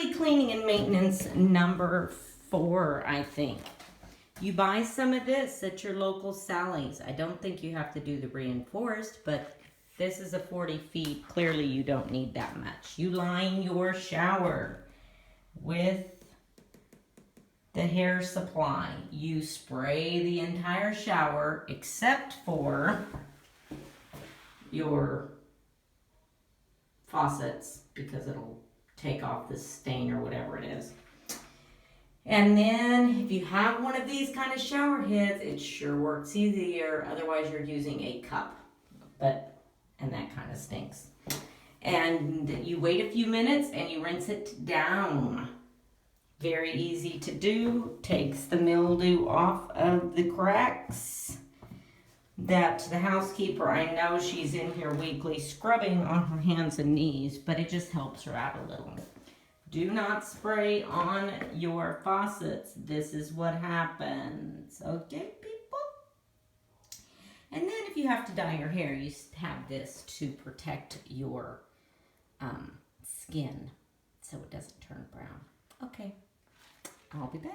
early cleaning and maintenance number 4, I think. You buy some of this at your local Sally's. I don't think you have to do the reinforced, but this is a 40 feet. Clearly you don't need that much. You line your shower with the hair supply. You spray the entire shower except for your faucets because it'll take off the stain or whatever it is. And then if you have one of these kind of shower heads, it sure works easier. Otherwise you're using a cup, and that kind of stinks. And you wait a few minutes and you rinse it down. Very easy to do. Takes the mildew off of the cracks that the housekeeper, I know she's in here weekly scrubbing on her hands and knees, but it just helps her out a little. Do not spray on your faucets. This is what happens. Okay, people? And then if you have to dye your hair, you have this to protect your skin so it doesn't turn brown. Okay, I'll be back.